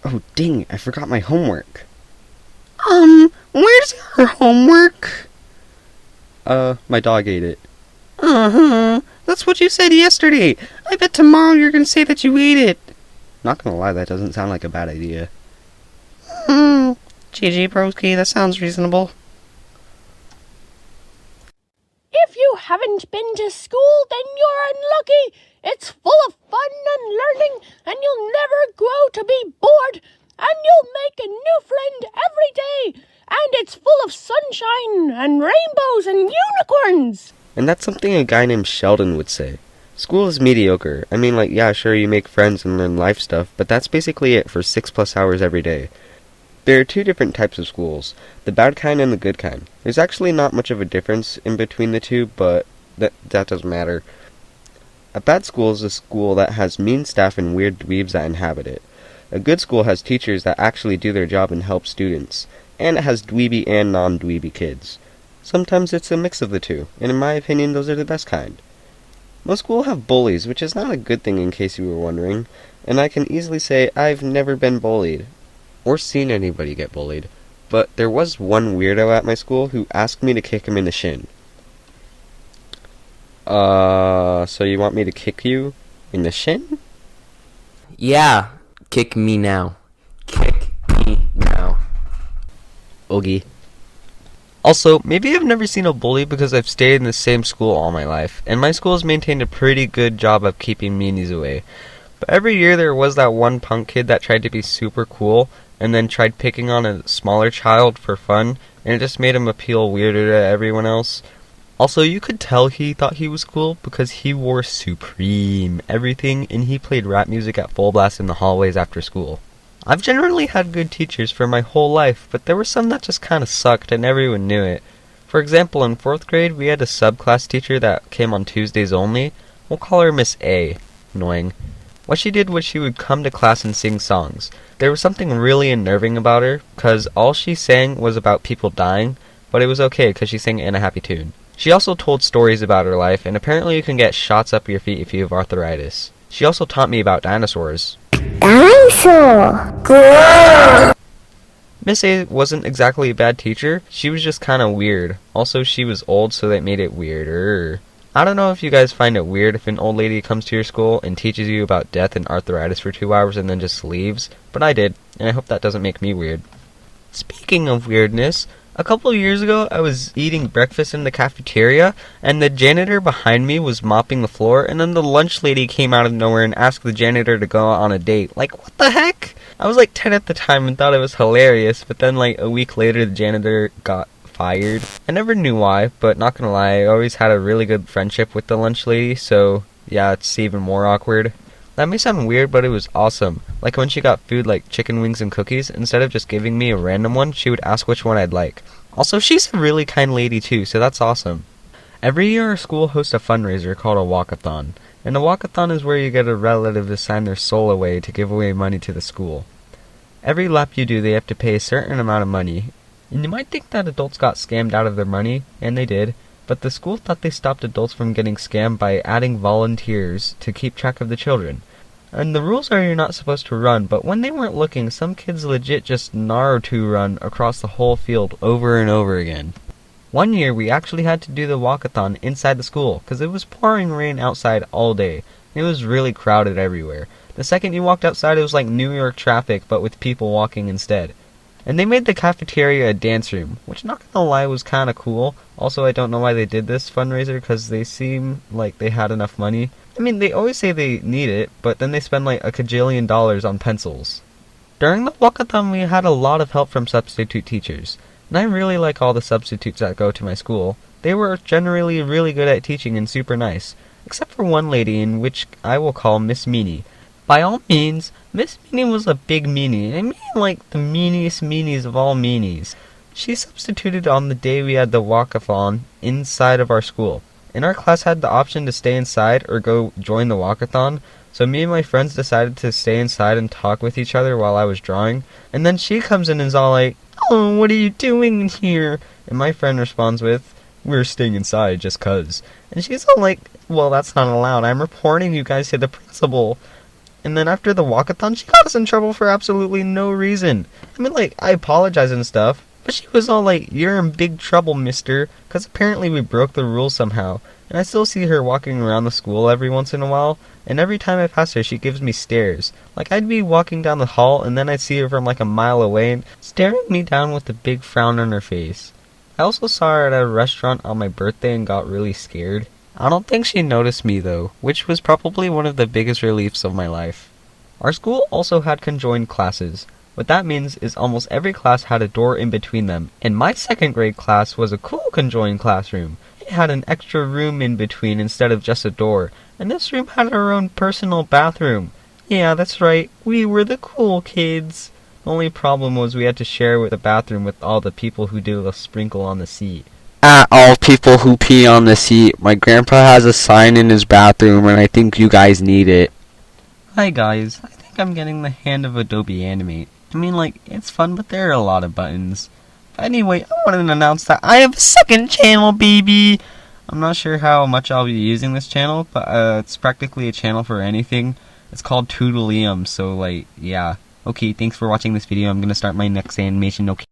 Oh, dang, I forgot my homework. Where's your homework? My dog ate it. Uh-huh. That's what you said yesterday. I bet tomorrow you're gonna say that you ate it. Not gonna lie, that doesn't sound like a bad idea. GG Broski, that sounds reasonable. If you haven't been to school, then you're unlucky. It's full of fun and learning, and you'll never grow to be bored, and you'll make a new friend every day, and it's full of sunshine and rainbows and unicorns. And that's something a guy named Sheldon would say. School is mediocre. I mean, yeah, sure, you make friends and learn life stuff, but that's basically it for 6+ hours every day. There are two different types of schools, the bad kind and the good kind. There's actually not much of a difference in between the two, but that doesn't matter. A bad school is a school that has mean staff and weird dweebs that inhabit it. A good school has teachers that actually do their job and help students, and it has dweeby and non-dweeby kids. Sometimes it's a mix of the two, and in my opinion, those are the best kind. Most schools have bullies, which is not a good thing in case you were wondering, and I can easily say I've never been bullied, or seen anybody get bullied, but there was one weirdo at my school who asked me to kick him in the shin. So you want me to kick you in the shin? Yeah, kick me now. Kick me now. Oogie. Also, maybe I've never seen a bully because I've stayed in the same school all my life, and my school has maintained a pretty good job of keeping meanies away. But every year there was that one punk kid that tried to be super cool, and then tried picking on a smaller child for fun, and it just made him appeal weirder to everyone else. Also, you could tell he thought he was cool because he wore Supreme everything, and he played rap music at full blast in the hallways after school. I've generally had good teachers for my whole life, but there were some that just kinda sucked and everyone knew it. For example, in 4th grade, we had a subclass teacher that came on Tuesdays only. We'll call her Miss A. Annoying. What she did was she would come to class and sing songs. There was something really unnerving about her, because all she sang was about people dying, but it was okay because she sang in a happy tune. She also told stories about her life, and apparently you can get shots up your feet if you have arthritis. She also taught me about dinosaurs. Dinosaur! Cool! Miss A wasn't exactly a bad teacher, she was just kinda weird. Also, she was old, so that made it weirder. I don't know if you guys find it weird if an old lady comes to your school and teaches you about death and arthritis for 2 hours and then just leaves, but I did, and I hope that doesn't make me weird. Speaking of weirdness, a couple of years ago I was eating breakfast in the cafeteria, and the janitor behind me was mopping the floor, and then the lunch lady came out of nowhere and asked the janitor to go on a date. Like, what the heck? I was 10 at the time and thought it was hilarious, but then a week later the janitor got fired. I never knew why, but not gonna lie, I always had a really good friendship with the lunch lady, so yeah, it's even more awkward. That may sound weird, but it was awesome. Like when she got food like chicken wings and cookies, instead of just giving me a random one, she would ask which one I'd like. Also, she's a really kind lady too, so that's awesome. Every year our school hosts a fundraiser called a walkathon, and a walkathon is where you get a relative to sign their soul away to give away money to the school. Every lap you do, they have to pay a certain amount of money, and you might think that adults got scammed out of their money, and they did, but the school thought they stopped adults from getting scammed by adding volunteers to keep track of the children. And the rules are you're not supposed to run, but when they weren't looking, some kids legit just Naruto run across the whole field over and over again. One year we actually had to do the walkathon inside the school, because it was pouring rain outside all day. It was really crowded everywhere. The second you walked outside, it was like New York traffic, but with people walking instead. And they made the cafeteria a dance room, which not gonna lie was kinda cool. Also, I don't know why they did this fundraiser, because they seem like they had enough money. I mean, they always say they need it, but then they spend a cajillion dollars on pencils. During the walkathon, we had a lot of help from substitute teachers, and I really like all the substitutes that go to my school. They were generally really good at teaching and super nice, except for one lady in which I will call Miss Meanie. By all means, Miss Meanie was a big meanie. I mean the meaniest meanies of all meanies. She substituted on the day we had the walkathon inside of our school. And our class had the option to stay inside or go join the walkathon, so me and my friends decided to stay inside and talk with each other while I was drawing. And then she comes in and is all like, "Oh, what are you doing in here?" And my friend responds with, "We're staying inside just 'cause." And she's all like, "Well, that's not allowed. I'm reporting you guys to the principal." And then after the walkathon, she got us in trouble for absolutely no reason. I mean, like, I apologize and stuff, but she was all like, "You're in big trouble, mister," because apparently we broke the rules somehow. And I still see her walking around the school every once in a while, and every time I pass her, she gives me stares. Like, I'd be walking down the hall, and then I'd see her from like a mile away, and staring me down with a big frown on her face. I also saw her at a restaurant on my birthday and got really scared. I don't think she noticed me though, which was probably one of the biggest reliefs of my life. Our school also had conjoined classes. What that means is almost every class had a door in between them, and my second grade class was a cool conjoined classroom. It had an extra room in between instead of just a door, and this room had our own personal bathroom. Yeah, that's right, we were the cool kids. The only problem was we had to share with the bathroom with all the people who did a sprinkle on the seat. All people who pee on the seat. My grandpa has a sign in his bathroom, and I think you guys need it. Hi guys, I think I'm getting the hand of Adobe Animate. I mean, like, it's fun, but there are a lot of buttons. But anyway, I wanted to announce that I have a second channel, baby! I'm not sure how much I'll be using this channel, but it's practically a channel for anything. It's called Doodlium, so, like, yeah. Okay, thanks for watching this video. I'm gonna start my next animation, okay?